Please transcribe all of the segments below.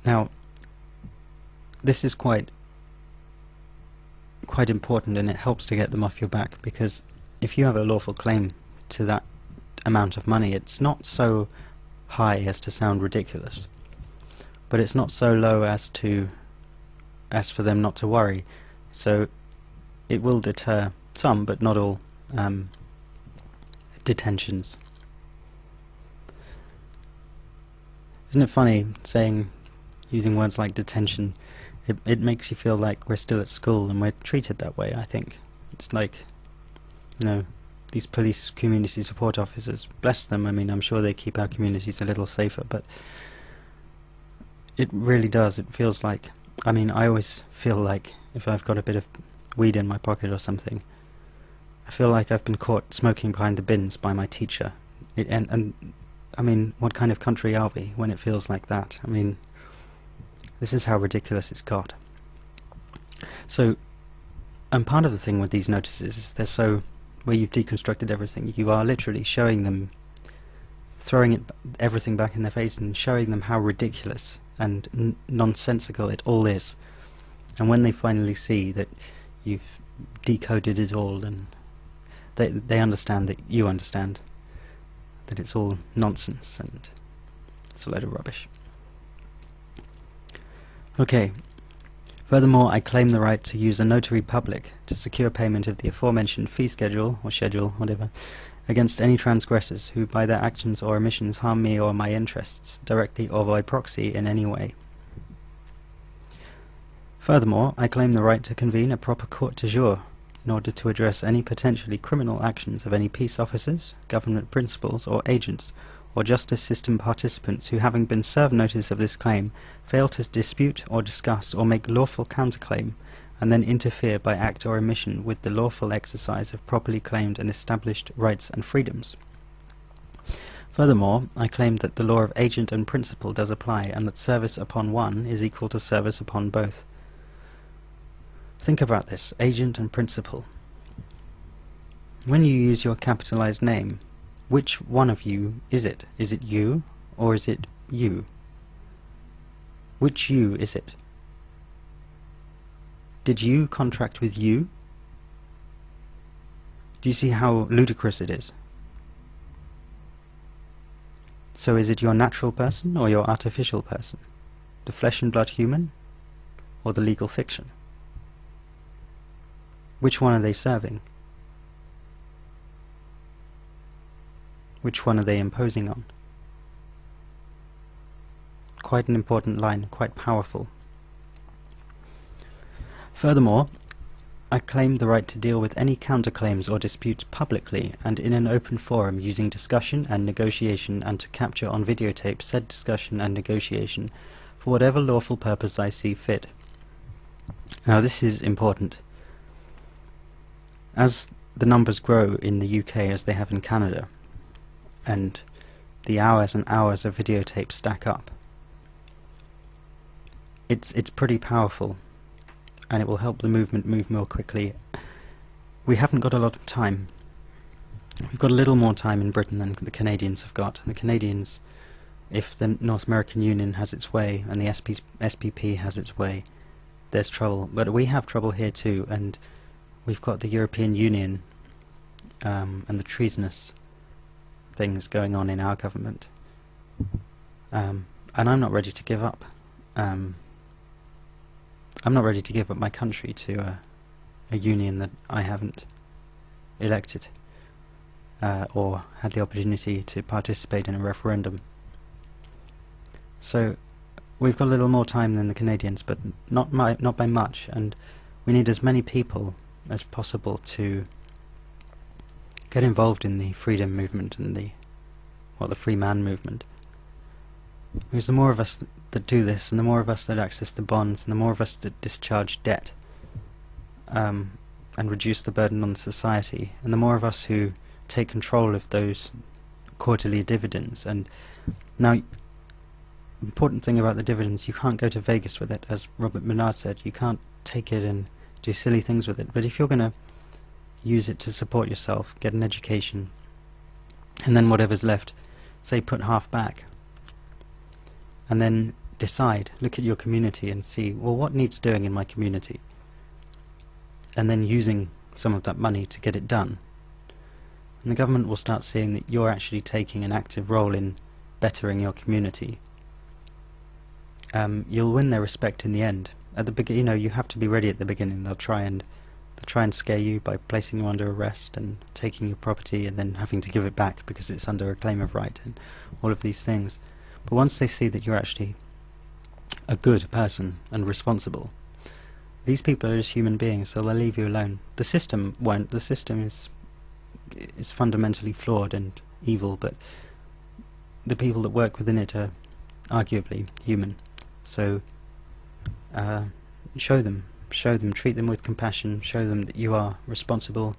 Now, this is quite important, and it helps to get them off your back, because if you have a lawful claim to that amount of money, it's not so high as to sound ridiculous, but it's not so low as for them not to worry. So it will deter some, but not all, detentions. Isn't it funny using words like detention? It makes you feel like we're still at school, and we're treated that way, I think. It's like, these police community support officers, bless them. I mean, I'm sure they keep our communities a little safer, but it really does. It feels like, I mean, I always feel like if I've got a bit of weed in my pocket or something, I feel like I've been caught smoking behind the bins by my teacher. And I mean, what kind of country are we when it feels like that? I mean, this is how ridiculous it's got. So, and part of the thing with these notices is they're so, where you've deconstructed everything, you are literally showing them, throwing everything back in their face and showing them how ridiculous and nonsensical it all is. And when they finally see that you've decoded it all, and they understand that you understand that it's all nonsense and it's a load of rubbish. Okay. Furthermore, I claim the right to use a notary public to secure payment of the aforementioned fee schedule, or schedule, whatever, against any transgressors who by their actions or omissions harm me or my interests, directly or by proxy in any way. Furthermore, I claim the right to convene a proper court de jour in order to address any potentially criminal actions of any peace officers, government principals or agents, or justice system participants who, having been served notice of this claim, fail to dispute or discuss or make lawful counterclaim, and then interfere by act or omission with the lawful exercise of properly claimed and established rights and freedoms. Furthermore, I claim that the law of agent and principal does apply, and that service upon one is equal to service upon both. Think about this, agent and principal. When you use your capitalized name, which one of you is it? Is it you, or is it you? Which you is it? Did you contract with you? Do you see how ludicrous it is? So is it your natural person or your artificial person? The flesh and blood human or the legal fiction? Which one are they serving? Which one are they imposing on? Quite an important line, quite powerful. Furthermore, I claim the right to deal with any counterclaims or disputes publicly and in an open forum using discussion and negotiation, and to capture on videotape said discussion and negotiation for whatever lawful purpose I see fit. Now this is important. As the numbers grow in the UK as they have in Canada, and the hours and hours of videotape stack up, it's pretty powerful, and it will help the movement move more quickly. We haven't got a lot of time. We've got a little more time in Britain than the Canadians have got. The Canadians, if the North American Union has its way and the SPP has its way, there's trouble. But we have trouble here too, and we've got the European Union and the treasonous things going on in our government. And I'm not ready to give up. I'm not ready to give up my country to a union that I haven't elected or had the opportunity to participate in a referendum. So we've got a little more time than the Canadians, but not by much, and we need as many people as possible to get involved in the freedom movement and the Freeman movement. Because the more of us that do this, and the more of us that access the bonds, and the more of us that discharge debt, and reduce the burden on society, and the more of us who take control of those quarterly dividends. And now, important thing about the dividends, you can't go to Vegas with it, as Robert Menard said. You can't take it and do silly things with it. But if you're going to use it to support yourself, get an education, and then whatever's left, say put half back, and then decide, look at your community and see, well, what needs doing in my community? And then using some of that money to get it done. And the government will start seeing that you're actually taking an active role in bettering your community. You'll win their respect in the end. At the beginning, you have to be ready at the beginning. They'll try and scare you by placing you under arrest and taking your property and then having to give it back because it's under a claim of right and all of these things. But once they see that you're actually a good person and responsible, these people are just human beings, so they'll leave you alone. The system won't. The system is fundamentally flawed and evil, but the people that work within it are arguably human. So show them, treat them with compassion, show them that you are responsible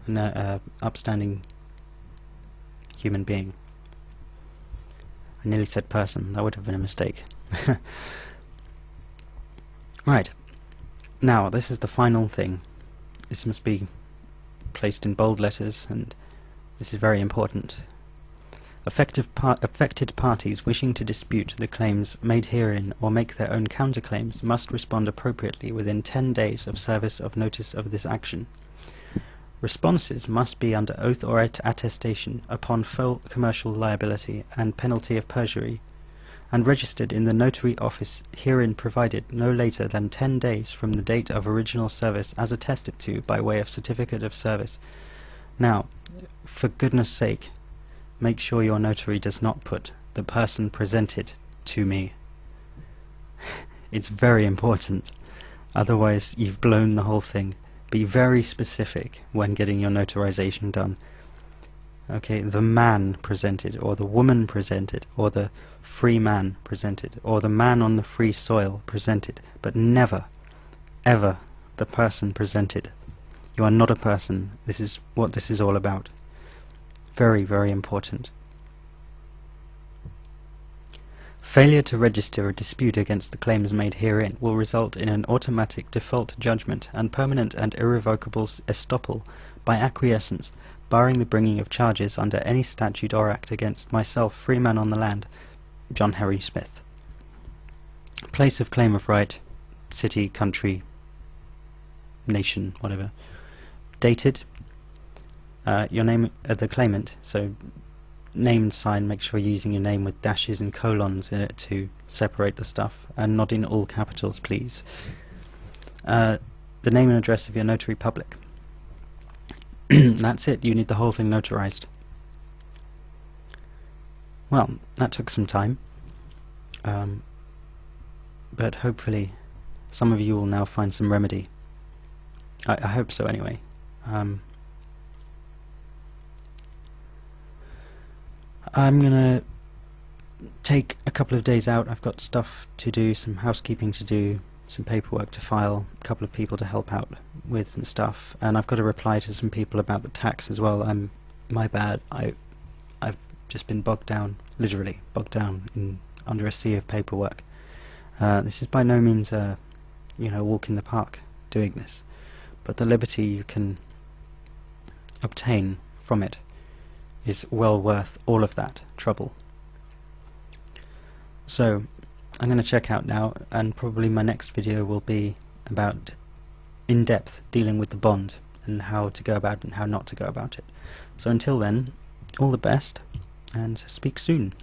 and upstanding human being. I nearly said person, that would have been a mistake. Right, now this is the final thing. This must be placed in bold letters, and this is very important. Affected parties wishing to dispute the claims made herein or make their own counterclaims must respond appropriately within 10 days of service of notice of this action. Responses must be under oath or attestation upon full commercial liability and penalty of perjury, and registered in the notary office herein provided no later than 10 days from the date of original service as attested to by way of certificate of service. Now, for goodness sake, make sure your notary does not put the person presented to me. It's very important, otherwise you've blown the whole thing. Be very specific when getting your notarization done. Okay, the man presented, or the woman presented, or the free man presented, or the man on the free soil presented, but never, ever the person presented. You are not a person. This is what this is all about. Very, very important. Failure to register a dispute against the claims made herein will result in an automatic default judgment and permanent and irrevocable estoppel by acquiescence, barring the bringing of charges under any statute or act against myself, Freeman on the land, John Harry Smith. Place of claim of right, city, country, nation, whatever. Dated, your name of the claimant, so name and sign, make sure you're using your name with dashes and colons in it to separate the stuff, and not in all capitals, please. The name and address of your notary public. That's it, you need the whole thing notarized. Well, that took some time, but hopefully some of you will now find some remedy. I hope so anyway. I'm gonna take a couple of days out. I've got stuff to do, some housekeeping to do, some paperwork to file, a couple of people to help out with some stuff, and I've got to reply to some people about the tax as well. My bad. I've just been bogged down, literally bogged down under a sea of paperwork. This is by no means a walk in the park doing this, but the liberty you can obtain from it is well worth all of that trouble. So I'm going to check out now, and probably my next video will be about in-depth dealing with the bond and how to go about it and how not to go about it. So until then, all the best, and speak soon.